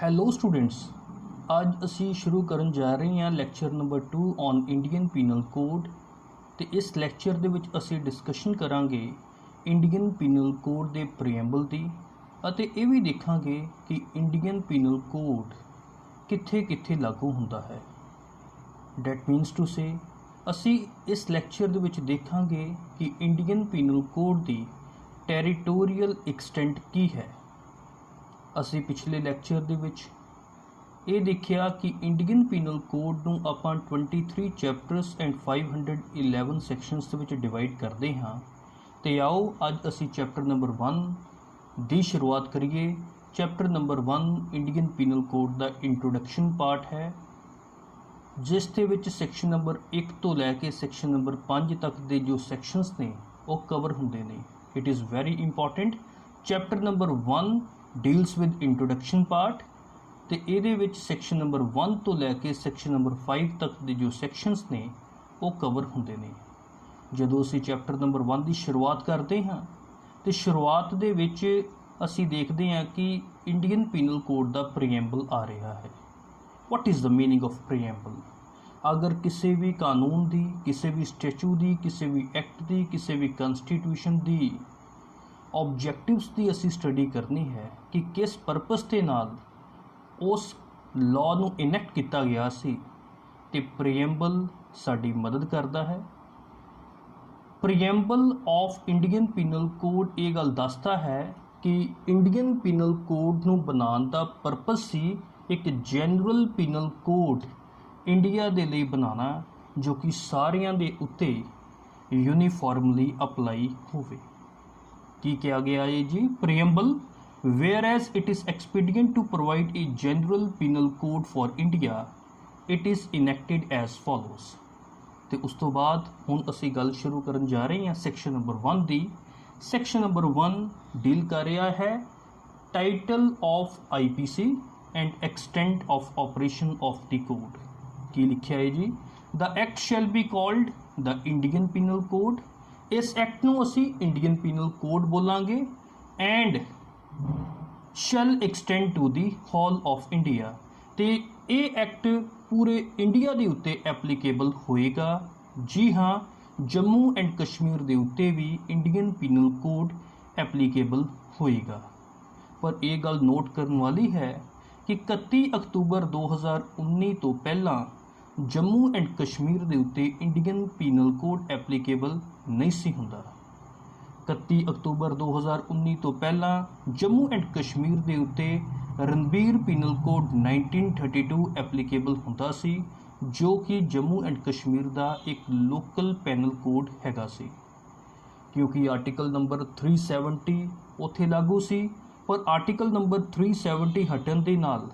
Hello students, ਅੱਜ ਅਸੀਂ ਸ਼ੁਰੂ ਕਰਨ ਜਾ ਰਹੇ ਹਾਂ lecture number 2 on Indian penal code. ਤੇ ਇਸ ਲੈਕਚਰ ਦੇ ਵਿੱਚ ਅਸੀਂ ਡਿਸਕਸ਼ਨ ਕਰਾਂਗੇ ਇੰਡੀਅਨ ਪੀਨਲ ਕੋਡ ਦੇ ਪ੍ਰੀਐਂਬਲ ਦੀ, ਅਤੇ ਇਹ ਵੀ ਦੇਖਾਂਗੇ ਕਿ ਇੰਡੀਅਨ ਪੀਨਲ ਕੋਡ ਕਿੱਥੇ ਕਿੱਥੇ ਲਾਗੂ ਹੁੰਦਾ ਹੈ। ਡੈਟ ਮੀਨਸ ਟੂ ਸੇ ਅਸੀਂ ਇਸ ਲੈਕਚਰ ਦੇ ਵਿੱਚ ਦੇਖਾਂਗੇ ਕਿ ਇੰਡੀਅਨ ਪੀਨਲ ਕੋਡ ਦੀ ਟੈਰੀਟੋਰੀਅਲ ਐਕਸਟੈਂਟ ਕੀ ਹੈ। ਅਸੀਂ ਪਿਛਲੇ ਲੈਕਚਰ ਦੇ ਵਿੱਚ ਇਹ ਦੇਖਿਆ ਕਿ ਇੰਡੀਅਨ ਪੀਨਲ ਕੋਡ ਨੂੰ ਆਪਾਂ 23 ਚੈਪਟਰਸ ਐਂਡ 511 ਸੈਕਸ਼ਨਸ ਦੇ ਵਿੱਚ ਡਿਵਾਈਡ ਕਰਦੇ ਹਾਂ। ਤੇ ਆਓ ਅੱਜ ਅਸੀਂ ਚੈਪਟਰ ਨੰਬਰ 1 ਦੀ ਸ਼ੁਰੂਆਤ ਕਰੀਏ। Chapter number 1 Indian penal code ਦਾ ਇੰਟਰੋਡਕਸ਼ਨ ਪਾਰਟ ਹੈ, ਜਿਸ ਦੇ ਵਿੱਚ ਸੈਕਸ਼ਨ ਨੰਬਰ 1 ਤੋਂ ਲੈ ਕੇ ਸੈਕਸ਼ਨ ਨੰਬਰ 5 ਤੱਕ ਦੇ ਜੋ ਸੈਕਸ਼ਨਸ ਨੇ ਉਹ ਕਵਰ ਹੁੰਦੇ ਨੇ। It is very important. Chapter number 1 deals with introduction part, ਤੇ ਇਹਦੇ ਵਿੱਚ ਸੈਕਸ਼ਨ ਨੰਬਰ 1 ਤੋਂ ਲੈ ਕੇ ਸੈਕਸ਼ਨ ਨੰਬਰ 5 ਤੱਕ ਦੇ ਜੋ ਸੈਕਸ਼ਨਸ ਨੇ ਉਹ ਕਵਰ ਹੁੰਦੇ ਨੇ। ਜਦੋਂ ਅਸੀਂ ਚੈਪਟਰ ਨੰਬਰ 1 ਦੀ ਸ਼ੁਰੂਆਤ ਕਰਦੇ ਹਾਂ ਤੇ ਸ਼ੁਰੂਆਤ ਦੇ ਵਿੱਚ ਅਸੀਂ ਦੇਖਦੇ ਹਾਂ ਕਿ ਇੰਡੀਅਨ ਪੀਨਲ ਕੋਡ ਦਾ ਪ੍ਰੀਐਂਬਲ ਆ ਰਿਹਾ ਹੈ। What is the meaning of preamble? ਅਗਰ ਕਿਸੇ ਵੀ ਕਾਨੂੰਨ ਦੀ, ਕਿਸੇ ਵੀ ਸਟੈਚੂ ਦੀ, ਕਿਸੇ ਵੀ ਐਕਟ ਦੀ, ਕਿਸੇ ਵੀ ਕਨਸਟੀਟਿਊਸ਼ਨ ਦੀ ऑब्जेक्टिव्स की असी स्टडी करनी है कि किस परपस के नाल उस लॉ नूं इनैक्ट किया गया सी, ते प्रीएंबल साडी मदद करता है। प्रीएंबल ऑफ इंडियन पीनल कोड ये गल दसदा है कि इंडियन पीनल कोड नूं बनाउण दा परपस सी एक जनरल पीनल कोड इंडिया दे लई बनाना जो कि सारियां दे उत्ते यूनीफॉर्मली अप्लाई होवे। की क्या गया है जी? Preamble, where as it is expedient to provide a general penal code for India, it is enacted as follows. तो उस तो बाद हुण असी गल शुरू करन जा रहे हैं सैक्शन नंबर 1 दी। सैक्शन नंबर 1 डील कर रहा है title of IPC and extent of operation of the code. की लिखा है जी? The act shall be called the Indian penal code. इस एक्ट नूं असी इंडियन पीनल कोड बोलांगे and shall extend to the whole of India. तो ये एक्ट पूरे इंडिया के उत्ते एप्लीकेबल होएगा। जी हाँ, जम्मू एंड कश्मीर के उत्ते भी इंडियन पीनल कोड एप्लीकेबल होएगा। पर यह गल नोट करने वाली है कि 31 अक्तूबर 2019 तो पहला जम्मू एंड कश्मीर के उत्ते इंडियन पीनल कोड एप्लीकेबल नहीं सी हुंदा। 31 अक्तूबर 2019 तो पहला जम्मू एंड कश्मीर के उत्ते रणबीर पीनल कोड 1932 एप्लीकेबल हुंदा सी, जो कि जम्मू एंड कश्मीर का एक लोकल पैनल कोड हैगा सी। क्योंकि आर्टिकल नंबर 370 उत्थे लागू सी, पर आर्टिकल नंबर 370 हटन दे नाल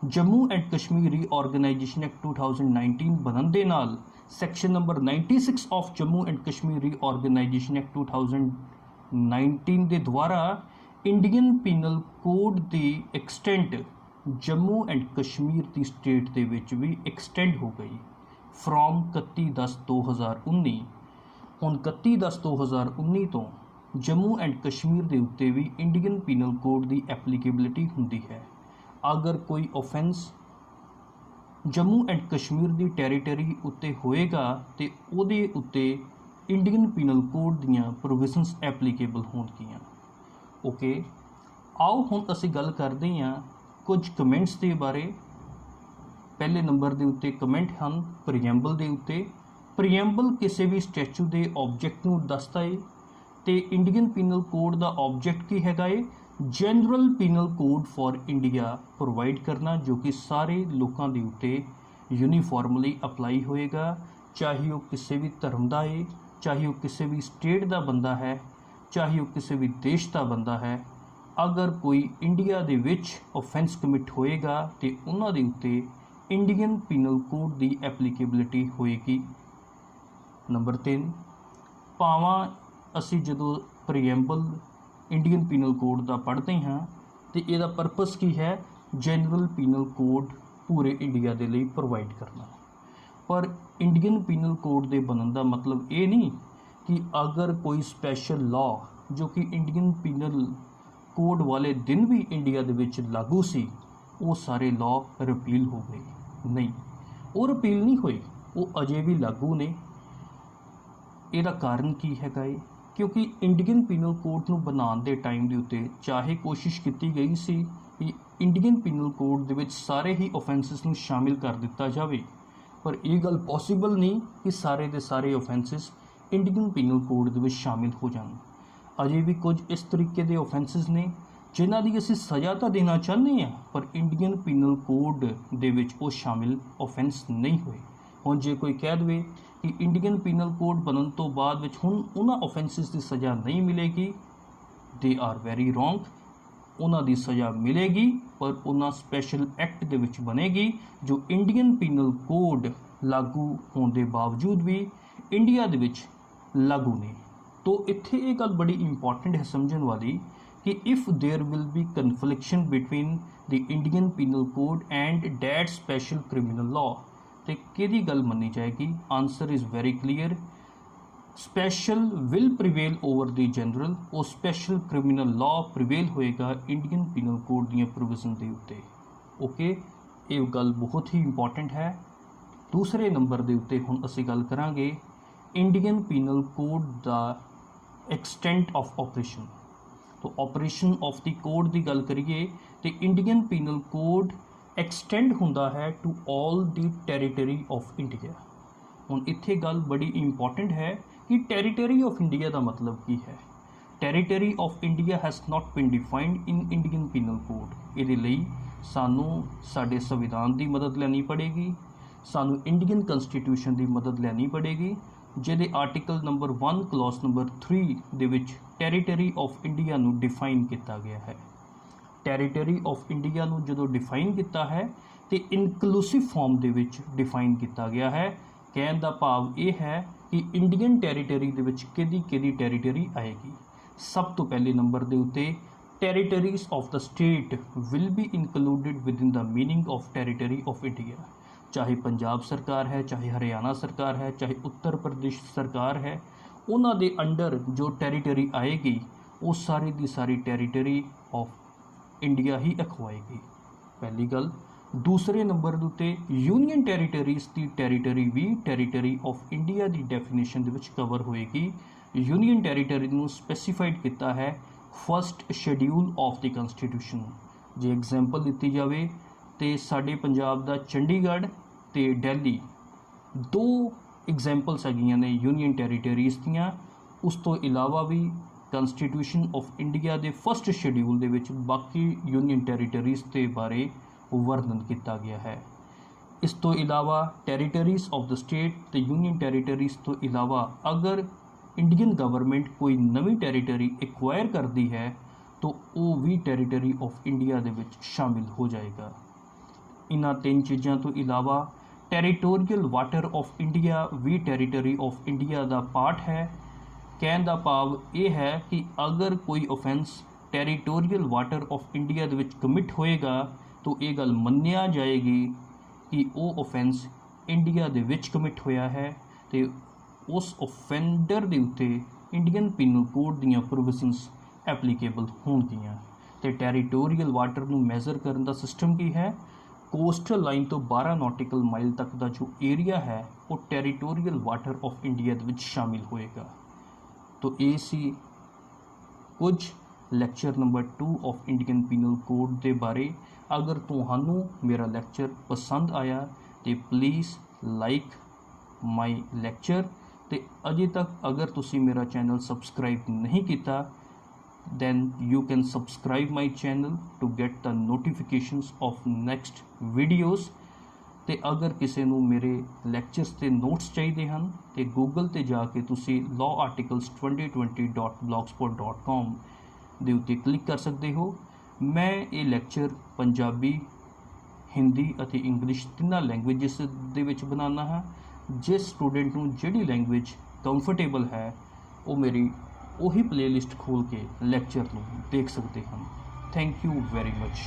Jammu and Kashmir reorganization act 2019 बनन दे नाल section number 96 of Jammu and Kashmir reorganization act 2019 के द्वारा इंडियन पीनल कोड की एक्सटेंट जम्मू एंड कश्मीर की स्टेट के विच भी एक्सटेंड हो गई फ्रॉम 31/10/2019। हुण 31/10/2019 तो जम्मू एंड कश्मीर के उत्ते भी इंडियन पीनल कोड की एप्लीकेबिलिटी हुंदी है। अगर कोई ऑफेंस जम्मू एंड कश्मीर की टैरीटरी उत्ते होएगा तो उहदे उत्ते इंडियन पीनल कोड दीयां प्रोविजनस एप्लीकेबल होणगियां। ओके, आओ हुण असीं गल करदे हां कुछ कमेंट्स के बारे। पहले नंबर के उत्ते कमेंट हैं प्रीएंबल के उत्ते। प्रीएंबल किसी भी स्टैचू के ऑब्जेक्ट नूं दसदा है, तो इंडियन पीनल कोड का ऑब्जेक्ट की हैगा है general penal code for India provide करना, जो कि सारे लोगों के उत्ते यूनीफॉर्मली अप्लाई होएगा, चाहे वो किसी भी धर्म का है, चाहे वो किसी भी स्टेट का बंदा है, चाहे वो किसी भी देश का बंदा है। अगर कोई इंडिया दे विच ऑफेंस कमिट होएगा तो उन्होंने उत्ते इंडियन पीनल कोड की एप्लीकेबिलिटी होएगी। नंबर 3, भावां असी जदों प्रीएंबल इंडियन पीनल कोड का पढ़ते हैं तो यदा परपस की है जनरल पीनल कोड पूरे इंडिया के लिए प्रोवाइड करना। पर इंडियन पीनल कोड के बनने का मतलब ये नहीं कि अगर कोई स्पैशल लॉ जो कि इंडियन पीनल कोड वाले दिन भी इंडिया दे विच लागू सी वो सारे लॉ रिपील हो गए? नहीं, वो रिपील नहीं होए, वो अजे भी लागू ने। ਇਹਦਾ ਕਾਰਨ ਕੀ ਹੈਗਾ ਏ? ਕਿਉਂਕਿ ਇੰਡੀਅਨ ਪੀਨਲ ਕੋਡ ਨੂੰ ਬਣਾਉਣ ਦੇ ਟਾਈਮ ਦੇ ਉੱਤੇ ਚਾਹੇ ਕੋਸ਼ਿਸ਼ ਕੀਤੀ ਗਈ ਸੀ ਕਿ ਇੰਡੀਅਨ ਪੀਨਲ ਕੋਡ ਦੇ ਵਿੱਚ ਸਾਰੇ ਹੀ ਓਫੈਂਸਿਸ ਨੂੰ ਸ਼ਾਮਿਲ ਕਰ ਦਿੱਤਾ ਜਾਵੇ, ਪਰ ਇਹ ਗੱਲ ਪੋਸੀਬਲ ਨਹੀਂ ਕਿ ਸਾਰੇ ਦੇ ਸਾਰੇ ਓਫੈਂਸਿਸ ਇੰਡੀਅਨ ਪੀਨਲ ਕੋਡ ਦੇ ਵਿੱਚ ਸ਼ਾਮਿਲ ਹੋ ਜਾਣ। ਅਜੇ ਵੀ ਕੁਝ ਇਸ ਤਰੀਕੇ ਦੇ ਓਫੈਂਸਿਸ ਨੇ ਜਿਨ੍ਹਾਂ ਦੀ ਅਸੀਂ ਸਜ਼ਾ ਤਾਂ ਦੇਣਾ ਚਾਹੁੰਦੇ ਹਾਂ, ਪਰ ਇੰਡੀਅਨ ਪੀਨਲ ਕੋਡ ਦੇ ਵਿੱਚ ਉਹ ਸ਼ਾਮਿਲ ਓਫੈਂਸ ਨਹੀਂ ਹੋਏ। ਹੁਣ ਜੇ ਕੋਈ ਕਹਿ ਦੇਵੇ ਕਿ ਇੰਡੀਅਨ ਪੀਨਲ ਕੋਡ ਬਣਨ ਤੋਂ ਬਾਅਦ ਵਿੱਚ ਹੁਣ ਉਹਨਾਂ ਓਫੈਂਸਿਸ ਦੀ ਸਜ਼ਾ ਨਹੀਂ ਮਿਲੇਗੀ, ਦੇ ਆਰ ਵੈਰੀ ਰੋਂਗ। ਉਹਨਾਂ ਦੀ ਸਜ਼ਾ ਮਿਲੇਗੀ, ਪਰ ਉਹਨਾਂ ਸਪੈਸ਼ਲ ਐਕਟ ਦੇ ਵਿੱਚ ਬਣੇਗੀ ਜੋ ਇੰਡੀਅਨ ਪੀਨਲ ਕੋਡ ਲਾਗੂ ਹੋਣ ਦੇ ਬਾਵਜੂਦ ਵੀ ਇੰਡੀਆ ਦੇ ਵਿੱਚ ਲਾਗੂ ਨੇ। ਤੋ ਇੱਥੇ ਇਹ ਗੱਲ ਬੜੀ ਇੰਪੋਰਟੈਂਟ ਹੈ ਸਮਝਣ ਵਾਲੀ ਕਿ if there will be conflict between the Indian penal code and that special criminal law, ਤੇ ਕਿਹਦੀ ਗੱਲ ਮੰਨੀ ਜਾਏਗੀ? Answer is very clear, special will prevail over the general. ਉਹ ਸਪੈਸ਼ਲ ਕ੍ਰਿਮੀਨਲ ਲਾਅ ਪ੍ਰੀਵੇਲ ਹੋਏਗਾ ਇੰਡੀਅਨ ਪੀਨਲ ਕੋਡ ਦੀਆਂ provision ਦੇ ਉੱਤੇ। ਓਕੇ, ਇਹ ਗੱਲ ਬਹੁਤ ਹੀ ਇੰਪੋਰਟੈਂਟ ਹੈ। ਦੂਸਰੇ ਨੰਬਰ ਦੇ ਉੱਤੇ ਹੁਣ ਅਸੀਂ ਗੱਲ ਕਰਾਂਗੇ Indian penal code the extent of operation. तो ऑपरेशन ऑफ द कोड की गल करिए तो इंडियन पीनल कोड एक्सटेंड होंदा है to all the territory of India. हुण इत्थे गल बड़ी इंपॉर्टेंट है कि टैरीटरी ऑफ इंडिया का मतलब की है। Territory of India has not been defined in Indian penal code. इहदे लई सानू साडे संविधान की मदद लैनी पड़ेगी, सानू इंडियन कंस्टिट्यूशन की मदद लैनी पड़ेगी, ਜਿਹਦੇ ਆਰਟੀਕਲ ਨੰਬਰ 1 ਕਲੌਜ਼ ਨੰਬਰ 3 ਦੇ ਵਿੱਚ ਟੈਰੀਟਰੀ ਆਫ ਇੰਡੀਆ ਨੂੰ ਡਿਫਾਈਨ ਕੀਤਾ ਗਿਆ ਹੈ। ਟੈਰੀਟਰੀ ਆਫ ਇੰਡੀਆ ਨੂੰ ਜਦੋਂ ਡਿਫਾਈਨ ਕੀਤਾ ਹੈ ਤੇ ਇਨਕਲੂਸਿਵ ਫਾਰਮ ਦੇ ਵਿੱਚ ਡਿਫਾਈਨ ਕੀਤਾ ਗਿਆ ਹੈ। ਕਹਿਣ ਦਾ ਭਾਵ ਇਹ ਹੈ ਕਿ ਇੰਡੀਅਨ ਟੈਰੀਟਰੀ ਦੇ ਵਿੱਚ ਕਿਹਦੀ ਟੈਰੀਟਰੀ ਆਏਗੀ। ਸਭ ਤੋਂ ਪਹਿਲੇ ਨੰਬਰ ਦੇ ਉੱਤੇ territories of the state will be included with in the meaning of territory of India. चाहे पंजाब सरकार है, चाहे हरियाणा सरकार है, चाहे उत्तर प्रदेश सरकार है, उन्हां दे अंडर जो टैरीटरी आएगी वो सारी दी सारी टैरीटरी ऑफ इंडिया ही अखवाएगी। पहली गल। दूसरे नंबर के उत्ते यूनीयन टैरीटरीज़ की टैरीटरी भी टैरीटरी ऑफ इंडिया की डेफिनेशन दे विच कवर होएगी। यूनीयन टैरीटरी नूं स्पैसीफाइड किया है first schedule of the constitution. जे एग्जाम्पल दी जाए तो साडे पंजाब दा चंडीगढ़ ਤੇ ਦਿੱਲੀ ਦੋ ਐਗਜ਼ਾਮਪਲਸ ਹੈਗੀਆਂ ਨੇ ਯੂਨੀਅਨ ਟੈਰੀਟਰੀਜ਼ ਦੀਆਂ। ਉਸ ਤੋਂ ਇਲਾਵਾ ਵੀ ਕਨਸਟੀਟਿਊਸ਼ਨ ਆਫ ਇੰਡੀਆ ਦੇ ਫਸਟ ਸ਼ੈਡਿਊਲ ਦੇ ਵਿੱਚ ਬਾਕੀ ਯੂਨੀਅਨ ਟੈਰੀਟਰੀਜ਼ ਦੇ ਬਾਰੇ ਵਰਣਨ ਕੀਤਾ ਗਿਆ ਹੈ। ਇਸ ਤੋਂ ਇਲਾਵਾ ਟੈਰੀਟਰੀਜ਼ ਆਫ ਦ ਸਟੇਟ ਤੇ ਯੂਨੀਅਨ ਟੈਰੀਟਰੀਜ਼ ਤੋਂ ਇਲਾਵਾ ਅਗਰ ਇੰਡੀਅਨ ਗਵਰਨਮੈਂਟ ਕੋਈ ਨਵੀਂ ਟੈਰੀਟਰੀ ਐਕਵਾਇਰ ਕਰਦੀ ਹੈ ਤਾਂ ਉਹ ਵੀ ਟੈਰੀਟਰੀ ਆਫ ਇੰਡੀਆ ਦੇ ਵਿੱਚ ਸ਼ਾਮਿਲ ਹੋ ਜਾਏਗਾ। इन्हां तीन चीज़ों तो इलावा टैरीटोरीअल वाटर ऑफ इंडिया भी टैरीटरी ऑफ इंडिया का पार्ट है। कहने का भाव यह है कि अगर कोई offence territorial water of India दे विच कमिट होएगा तो ये गल मन्निया जाएगी कि वो ऑफेंस इंडिया दे विच कमिट होया है तो उस ऑफेंडर दे उत्ते इंडियन पीनल कोड दीयां प्रोविजनस एप्लीकेबल होणगियां। ते टैरीटोरीअल वाटर नूं मैजर करन दा सिस्टम की है? कोस्टल लाइन तो 12 नॉटिकल माइल तक का जो एरिया है वो टैरीटोरीअल वाटर ऑफ इंडिया दे विच शामिल होएगा। तो ये सी कुछ lecture number 2 of Indian penal code के बारे। अगर तुहानू मेरा लैक्चर पसंद आया तो प्लीज़ लाइक माई लैक्चर। तो अजे तक अगर तुसी मेरा चैनल सबसक्राइब नहीं किया then you can subscribe my channel to get the notifications of next videos। ਤੇ ਅਗਰ ਕਿਸੇ ਨੂੰ ਮੇਰੇ ਲੈਕਚਰਸ ਤੇ ਨੋਟਸ ਚਾਹੀਦੇ ਹਨ ਤੇ ਗੂਗਲ ਤੇ ਜਾ ਕੇ ਤੁਸੀਂ lawarticles2020.blogspot.com ਦੇ ਉੱਤੇ ਕਲਿੱਕ ਕਰ ਸਕਦੇ ਹੋ। ਮੈਂ ਇਹ ਲੈਕਚਰ ਪੰਜਾਬੀ, ਹਿੰਦੀ ਅਤੇ ਇੰਗਲਿਸ਼ ਤਿੰਨਾਂ ਲੈਂਗੁਏਜਸ ਦੇ ਵਿੱਚ ਬਣਾਉਣਾ ਹਾਂ। ਜਿਸ ਸਟੂਡੈਂਟ ਨੂੰ ਜਿਹੜੀ ਲੈਂਗੁਏਜ ਕੰਫਰਟੇਬਲ ਹੈ ਉਹ ਮੇਰੀ ਉਹੀ प्लेलिस्ट खोल के लैक्चर देख सकते हैं। Thank you very much.